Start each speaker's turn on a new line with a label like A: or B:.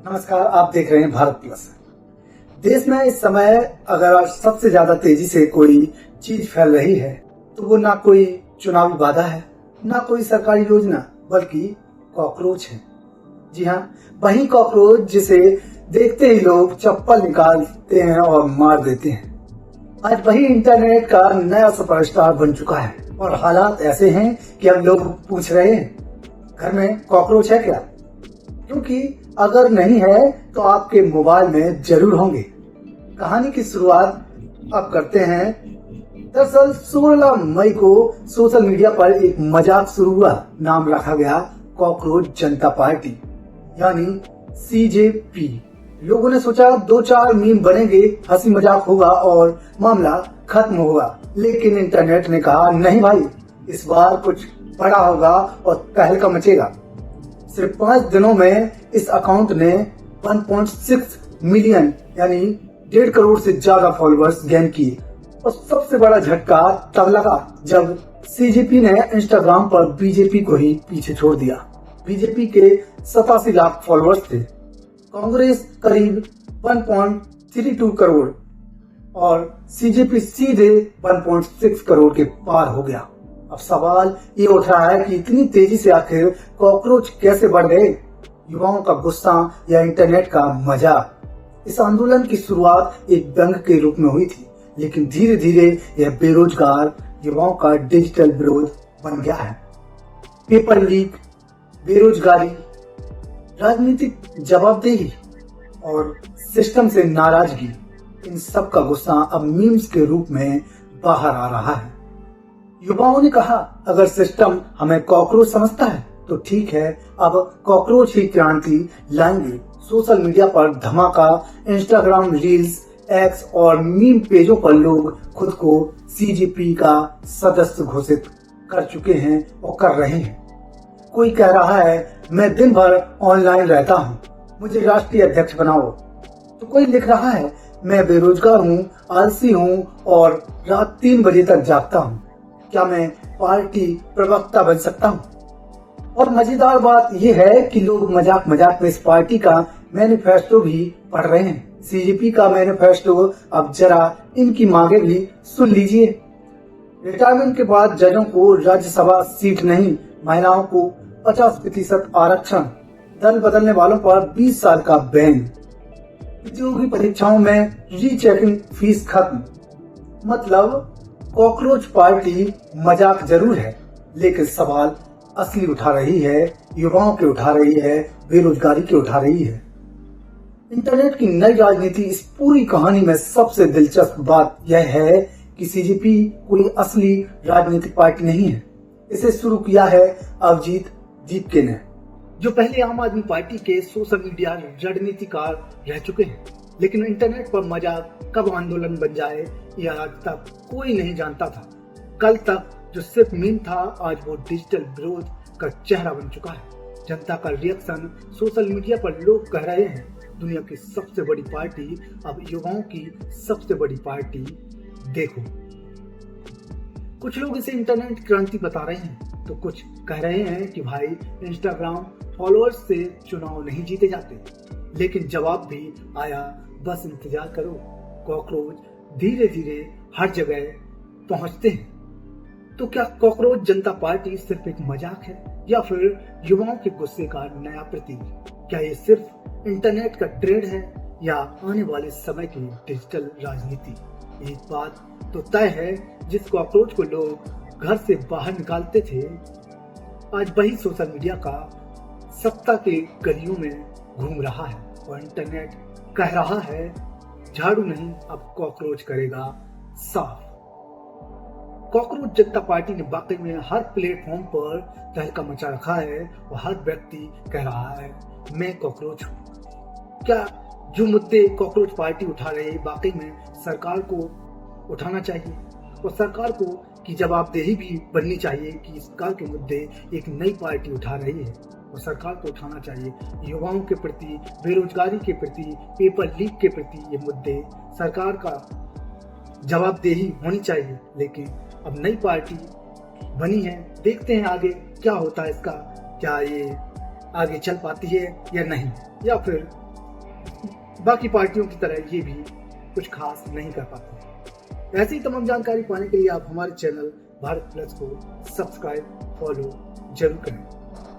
A: नमस्कार, आप देख रहे हैं भारत प्लस। देश में इस समय अगर आज सबसे ज्यादा तेजी से कोई चीज फैल रही है तो वो ना कोई चुनावी वादा है, ना कोई सरकारी योजना, बल्कि कॉकरोच है। जी हाँ, वही कॉकरोच जिसे देखते ही लोग चप्पल निकालते हैं और मार देते हैं। आज वही इंटरनेट का नया सुपरस्टार बन चुका है और हालात ऐसे हैं कि अब लोग पूछ रहे हैं, घर में कॉकरोच है क्या? क्योंकि अगर नहीं है तो आपके मोबाइल में जरूर होंगे। कहानी की शुरुआत अब करते हैं। दरअसल 16 मई को सोशल मीडिया पर एक मजाक शुरू हुआ। नाम रखा गया कॉकरोच जनता पार्टी यानी CJP। लोगों ने सोचा 2-4 मीम बनेंगे, हंसी मजाक होगा और मामला खत्म होगा। लेकिन इंटरनेट ने कहा नहीं भाई, इस बार कुछ बड़ा होगा और तहलका मचेगा। सिर्फ 5 दिनों में इस अकाउंट ने 1.6 मिलियन यानी 1.5 करोड़ से ज्यादा फॉलोअर्स गेन किए। और सबसे बड़ा झटका तब लगा जब CJP ने इंस्टाग्राम पर बीजेपी को ही पीछे छोड़ दिया। बीजेपी के 87 लाख फॉलोअर्स थे, कांग्रेस करीब 1.32 करोड़ और CJP सीधे 1.6 करोड़ के पार हो गया। अब सवाल ये उठ रहा है कि इतनी तेजी से आखिर कॉकरोच कैसे बढ़ गए? युवाओं का गुस्सा या इंटरनेट का मजाक? इस आंदोलन की शुरुआत एक व्यंग के रूप में हुई थी, लेकिन धीरे धीरे यह बेरोजगार युवाओं का डिजिटल विरोध बन गया है। पेपर लीक, बेरोजगारी, राजनीतिक जवाबदेही और सिस्टम से नाराजगी, इन सब का गुस्सा अब मीम्स के रूप में बाहर आ रहा है। युवाओं ने कहा अगर सिस्टम हमें कॉकरोच समझता है तो ठीक है, अब कॉकरोच ही क्रांति लाएंगे। सोशल मीडिया पर धमाका, इंस्टाग्राम रील्स, एक्स और मीम पेजों पर लोग खुद को CJP का सदस्य घोषित कर चुके हैं और कर रहे हैं। कोई कह रहा है मैं दिन भर ऑनलाइन रहता हूँ, मुझे राष्ट्रीय अध्यक्ष बनाओ। तो कोई लिख रहा है मैं बेरोजगार हूँ, आलसी हूँ और रात 3 बजे तक जागता हूँ, क्या मैं पार्टी प्रवक्ता बन सकता हूँ? और मजेदार बात यह है कि लोग मजाक मजाक में इस पार्टी का मैनिफेस्टो भी पढ़ रहे हैं। CJP का मैनिफेस्टो, अब जरा इनकी मांगे भी सुन लीजिए। रिटायरमेंट के बाद जजों को राज्यसभा सीट नहीं, महिलाओं को 50% आरक्षण, दल बदलने वालों पर 20 साल का बैन, प्रतियोगी परीक्षाओं में रीचेकिंग फीस खत्म। मतलब कॉकरोच पार्टी मजाक जरूर है, लेकिन सवाल असली उठा रही है, युवाओं के उठा रही है, बेरोजगारी के उठा रही है। इंटरनेट की नई राजनीति। इस पूरी कहानी में सबसे दिलचस्प बात यह है कि CJP कोई असली राजनीतिक पार्टी नहीं है। इसे शुरू किया है अभिजीत दीपके ने, जो पहले आम आदमी पार्टी के सोशल मीडिया रणनीतिकार रह चुके हैं। लेकिन इंटरनेट पर मजाक कब आंदोलन बन जाए यह आज तक कोई नहीं जानता था। कल तक जो सिर्फ मीम था, आज वो डिजिटल विरोध का चेहरा बन चुका है। जनता का रिएक्शन सोशल मीडिया पर, लोग कह रहे हैं दुनिया की सबसे बड़ी पार्टी अब युवाओं की सबसे बड़ी पार्टी देखो। कुछ लोग इसे इंटरनेट क्रांति बता रहे हैं तो कुछ कह रहे हैं कि भाई इंस्टाग्राम फॉलोअर्स से चुनाव नहीं जीते जाते। लेकिन जवाब भी आया, बस इंतजार करो, कॉकरोच धीरे धीरे हर जगह पहुंचते हैं। तो क्या कॉकरोच जनता पार्टी सिर्फ एक मजाक है या फिर युवाओं के गुस्से का नया प्रतीक? क्या ये सिर्फ इंटरनेट का ट्रेंड है या आने वाले समय की डिजिटल राजनीति? एक बात तो तय है, जिस कॉकरोच को लोग घर से बाहर निकालते थे, आज वही सोशल मीडिया का सत्ता के गलियों में घूम रहा है और इंटरनेट कह रहा है झाड़ू नहीं, अब कॉकरोच करेगा साफ। कॉकरोच जनता पार्टी ने वाकई में हर प्लेटफॉर्म पर तहलका मचा रखा है और हर व्यक्ति कह रहा है मैं कॉकरोच हूँ। क्या जो मुद्दे कॉकरोच पार्टी उठा रही है वाकई में सरकार को उठाना चाहिए और सरकार को की जवाबदेही भी बननी चाहिए कि इस प्रकार के मुद्दे एक नई पार्टी उठा रही है और सरकार को उठाना चाहिए। युवाओं के प्रति, बेरोजगारी के प्रति, पेपर लीक के प्रति ये मुद्दे सरकार का जवाबदेही होनी चाहिए। लेकिन अब नई पार्टी बनी है, देखते हैं आगे क्या होता है इसका, क्या ये आगे चल पाती है या नहीं, या फिर बाकी पार्टियों की तरह ये भी कुछ खास नहीं कर पाती। ऐसी तमाम जानकारी पाने के लिए आप हमारे चैनल भारत प्लस को सब्सक्राइब फॉलो जरूर करें।